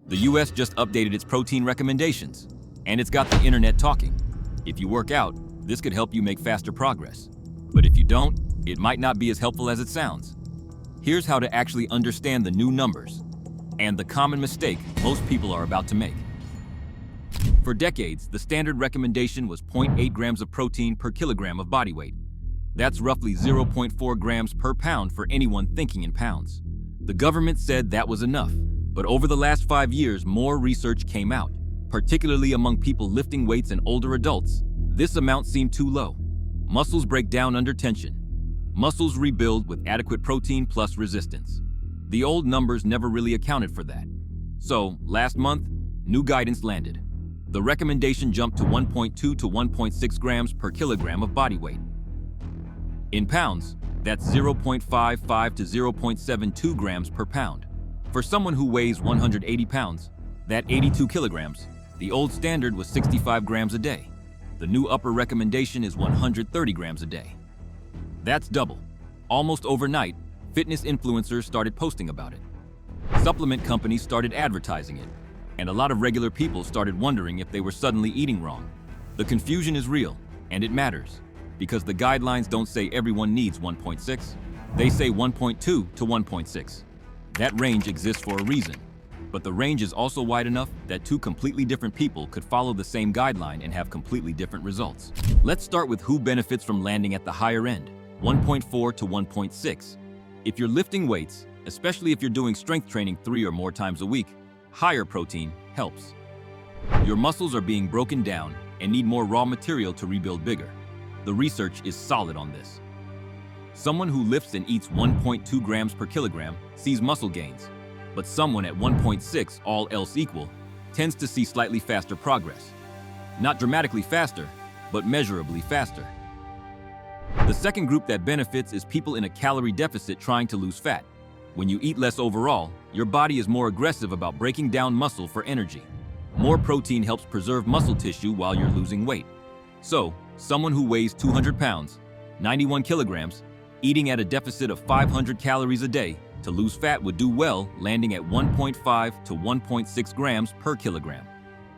The US just updated its protein recommendations, and it's got the internet talking. If you work out, this could help you make faster progress. But if you don't, it might not be as helpful as it sounds. Here's how to actually understand the new numbers and the common mistake most people are about to make. For decades, the standard recommendation was 0.8 grams of protein per kilogram of body weight. That's roughly 0.4 grams per pound for anyone thinking in pounds. The government said that was enough, but over the last 5 years, more research came out, particularly among people lifting weights and older adults. This amount seemed too low. Muscles break down under tension. Muscles rebuild with adequate protein plus resistance. The old numbers never really accounted for that. So, last month, new guidance landed. The recommendation jumped to 1.2 to 1.6 grams per kilogram of body weight. In pounds, that's 0.55 to 0.72 grams per pound. For someone who weighs 180 pounds, that's 82 kilograms, the old standard was 65 grams a day. The new upper recommendation is 130 grams a day. That's double. Almost overnight, fitness influencers started posting about it. Supplement companies started advertising it, and a lot of regular people started wondering if they were suddenly eating wrong. The confusion is real, and it matters, because the guidelines don't say everyone needs 1.6. They say 1.2 to 1.6. That range exists for a reason, but the range is also wide enough that two completely different people could follow the same guideline and have completely different results. Let's start with who benefits from landing at the higher end, 1.4 to 1.6. If you're lifting weights, especially if you're doing strength training 3 or more times a week, higher protein helps. Your muscles are being broken down and need more raw material to rebuild bigger. The research is solid on this. Someone who lifts and eats 1.2 grams per kilogram sees muscle gains, but someone at 1.6, all else equal, tends to see slightly faster progress. Not dramatically faster, but measurably faster. The second group that benefits is people in a calorie deficit trying to lose fat. When you eat less overall, your body is more aggressive about breaking down muscle for energy. More protein helps preserve muscle tissue while you're losing weight. So, someone who weighs 200 pounds, 91 kilograms, eating at a deficit of 500 calories a day to lose fat would do well, landing at 1.5 to 1.6 grams per kilogram.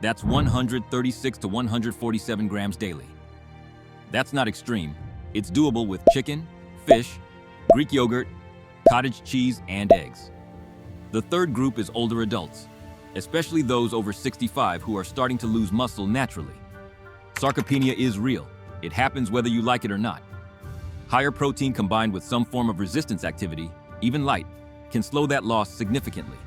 That's 136 to 147 grams daily. That's not extreme. It's doable with chicken, fish, Greek yogurt, cottage cheese, and eggs. The third group is older adults, especially those over 65 who are starting to lose muscle naturally. Sarcopenia is real. It happens whether you like it or not. Higher protein combined with some form of resistance activity, even light, can slow that loss significantly.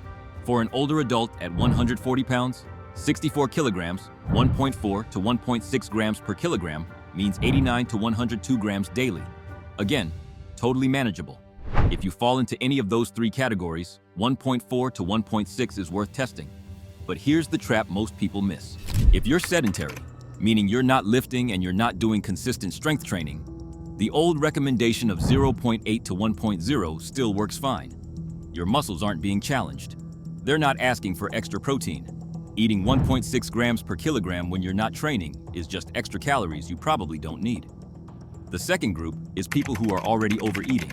For an older adult at 140 pounds, 64 kilograms, 1.4 to 1.6 grams per kilogram means 89 to 102 grams daily. Again, totally manageable. If you fall into any of those three categories, 1.4 to 1.6 is worth testing. But here's the trap most people miss. If you're sedentary, meaning you're not lifting and you're not doing consistent strength training, the old recommendation of 0.8 to 1.0 still works fine. Your muscles aren't being challenged. They're not asking for extra protein. Eating 1.6 grams per kilogram when you're not training is just extra calories you probably don't need. The second group is people who are already overeating.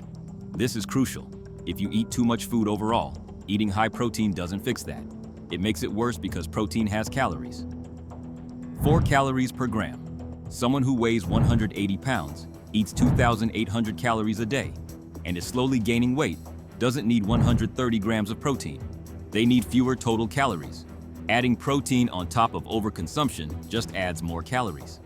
This is crucial. If you eat too much food overall, eating high protein doesn't fix that. It makes it worse because protein has calories. 4 calories per gram. Someone who weighs 180 pounds, eats 2,800 calories a day, and is slowly gaining weight doesn't need 130 grams of protein. They need fewer total calories. Adding protein on top of overconsumption just adds more calories.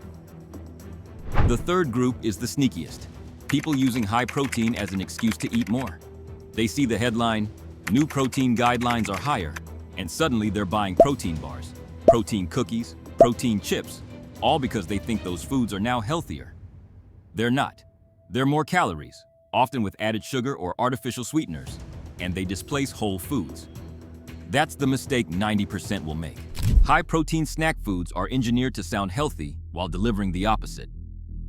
The third group is the sneakiest. People using high protein as an excuse to eat more. They see the headline, "New protein guidelines are higher," and suddenly they're buying protein bars, protein cookies, protein chips, all because they think those foods are now healthier. They're not. They're more calories, often with added sugar or artificial sweeteners, and they displace whole foods. That's the mistake 90% will make. High-protein snack foods are engineered to sound healthy while delivering the opposite.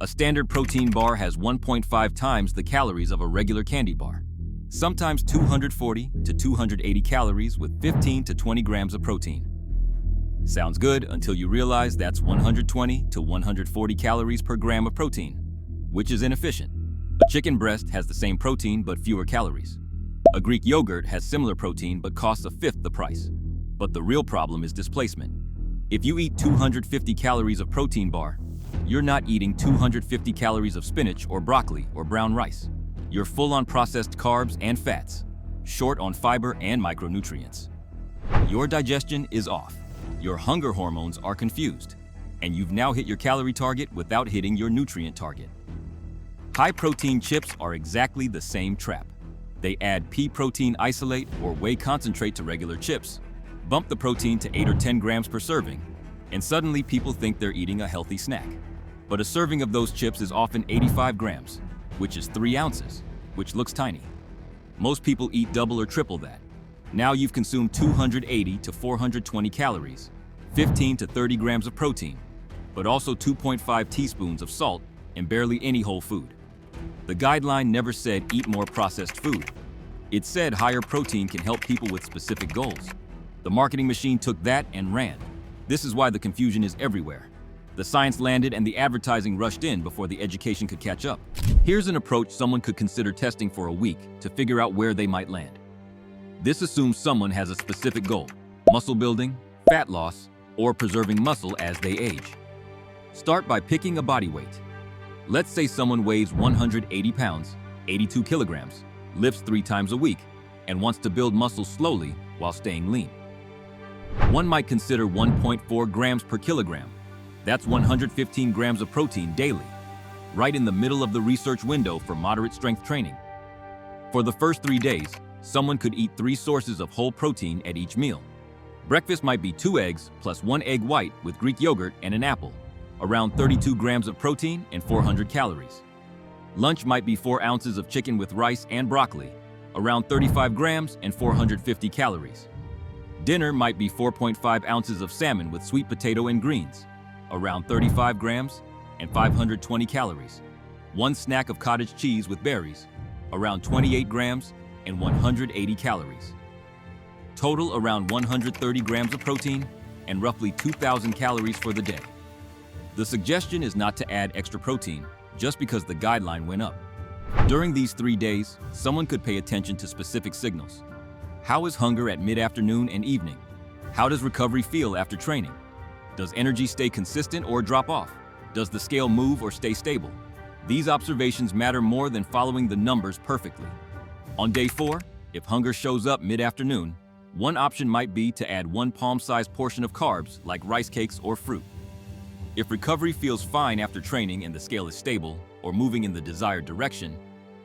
A standard protein bar has 1.5 times the calories of a regular candy bar. Sometimes 240 to 280 calories with 15 to 20 grams of protein. Sounds good until you realize that's 120 to 140 calories per gram of protein, which is inefficient. A chicken breast has the same protein but fewer calories. A Greek yogurt has similar protein but costs a fifth the price. But the real problem is displacement. If you eat 250 calories of protein bar, you're not eating 250 calories of spinach or broccoli or brown rice. You're full on processed carbs and fats, short on fiber and micronutrients. Your digestion is off, your hunger hormones are confused, and you've now hit your calorie target without hitting your nutrient target. High-protein chips are exactly the same trap. They add pea protein isolate or whey concentrate to regular chips, bump the protein to 8 or 10 grams per serving, and suddenly people think they're eating a healthy snack. But a serving of those chips is often 85 grams, which is 3 ounces, which looks tiny. Most people eat double or triple that. Now you've consumed 280 to 420 calories, 15 to 30 grams of protein, but also 2.5 teaspoons of salt and barely any whole food. The guideline never said eat more processed food. It said higher protein can help people with specific goals. The marketing machine took that and ran. This is why the confusion is everywhere. The science landed and the advertising rushed in before the education could catch up. Here's an approach someone could consider testing for a week to figure out where they might land. This assumes someone has a specific goal: muscle building, fat loss, or preserving muscle as they age. Start by picking a body weight. Let's say someone weighs 180 pounds, 82 kilograms, lifts 3 times a week, and wants to build muscle slowly while staying lean. One might consider 1.4 grams per kilogram. That's 115 grams of protein daily, right in the middle of the research window for moderate strength training. For the first 3 days, someone could eat 3 sources of whole protein at each meal. Breakfast might be 2 eggs plus 1 egg white with Greek yogurt and an apple, around 32 grams of protein and 400 calories. Lunch might be 4 ounces of chicken with rice and broccoli, around 35 grams and 450 calories. Dinner might be 4.5 ounces of salmon with sweet potato and greens, around 35 grams and 520 calories. 1 snack of cottage cheese with berries, around 28 grams and 180 calories. Total around 130 grams of protein and roughly 2,000 calories for the day. The suggestion is not to add extra protein just because the guideline went up. During these 3 days, someone could pay attention to specific signals. How is hunger at mid-afternoon and evening? How does recovery feel after training? Does energy stay consistent or drop off? Does the scale move or stay stable? These observations matter more than following the numbers perfectly. On day 4, if hunger shows up mid-afternoon, one option might be to add 1 palm-sized portion of carbs like rice cakes or fruit. If recovery feels fine after training and the scale is stable or moving in the desired direction,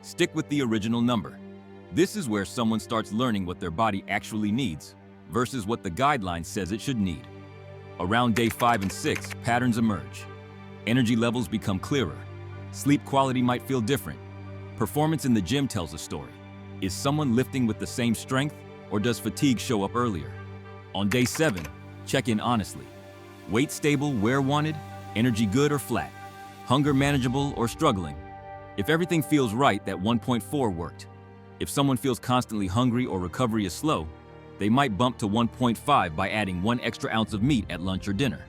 stick with the original number. This is where someone starts learning what their body actually needs versus what the guideline says it should need. Around day 5 and 6, patterns emerge. Energy levels become clearer. Sleep quality might feel different. Performance in the gym tells a story. Is someone lifting with the same strength, or does fatigue show up earlier? On day 7, check in honestly. Weight stable where wanted, energy good or flat, hunger manageable or struggling. If everything feels right, that 1.4 worked. If someone feels constantly hungry or recovery is slow, they might bump to 1.5 by adding 1 extra ounce of meat at lunch or dinner.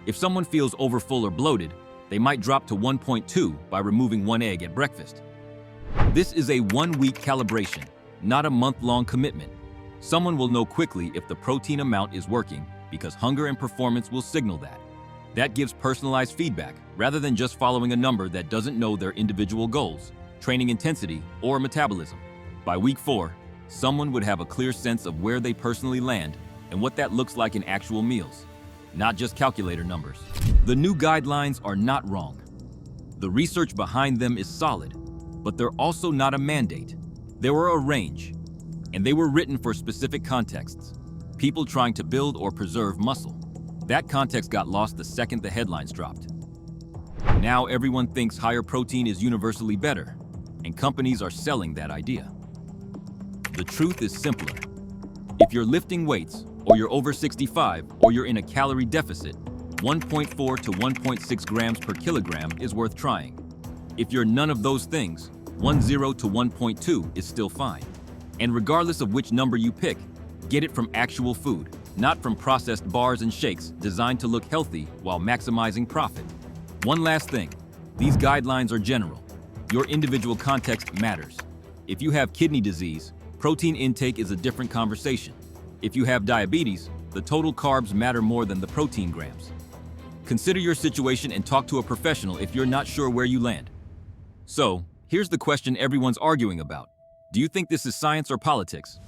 If someone feels overfull or bloated, they might drop to 1.2 by removing 1 egg at breakfast. This is a 1-week calibration, not a month-long commitment. Someone will know quickly if the protein amount is working because hunger and performance will signal that. That gives personalized feedback rather than just following a number that doesn't know their individual goals, training intensity, or metabolism. By week 4, someone would have a clear sense of where they personally land and what that looks like in actual meals, not just calculator numbers. The new guidelines are not wrong. The research behind them is solid, but they're also not a mandate. They were a range, and they were written for specific contexts. People trying to build or preserve muscle. That context got lost the second the headlines dropped. Now everyone thinks higher protein is universally better, and companies are selling that idea. The truth is simpler. If you're lifting weights, or you're over 65, or you're in a calorie deficit, 1.4 to 1.6 grams per kilogram is worth trying. If you're none of those things, 1.0 to 1.2 is still fine. And regardless of which number you pick, get it from actual food, not from processed bars and shakes designed to look healthy while maximizing profit. One last thing, these guidelines are general. Your individual context matters. If you have kidney disease, protein intake is a different conversation. If you have diabetes, the total carbs matter more than the protein grams. Consider your situation and talk to a professional if you're not sure where you land. So, here's the question everyone's arguing about. Do you think this is science or politics?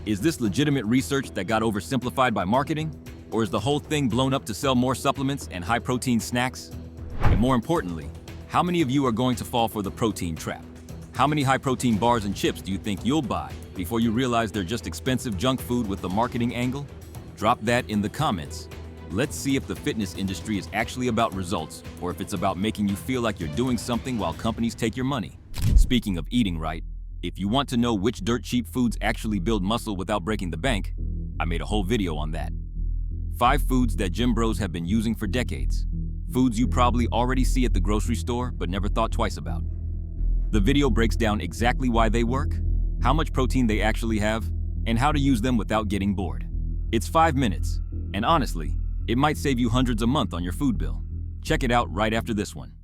Is this legitimate research that got oversimplified by marketing? Or is the whole thing blown up to sell more supplements and high-protein snacks? And more importantly, how many of you are going to fall for the protein trap? How many high-protein bars and chips do you think you'll buy before you realize they're just expensive junk food with the marketing angle? Drop that in the comments. Let's see if the fitness industry is actually about results or if it's about making you feel like you're doing something while companies take your money. Speaking of eating right, if you want to know which dirt cheap foods actually build muscle without breaking the bank, I made a whole video on that. 5 foods that gym bros have been using for decades. Foods you probably already see at the grocery store but never thought twice about. The video breaks down exactly why they work, how much protein they actually have, and how to use them without getting bored. It's 5 minutes, and honestly, it might save you hundreds a month on your food bill. Check it out right after this one.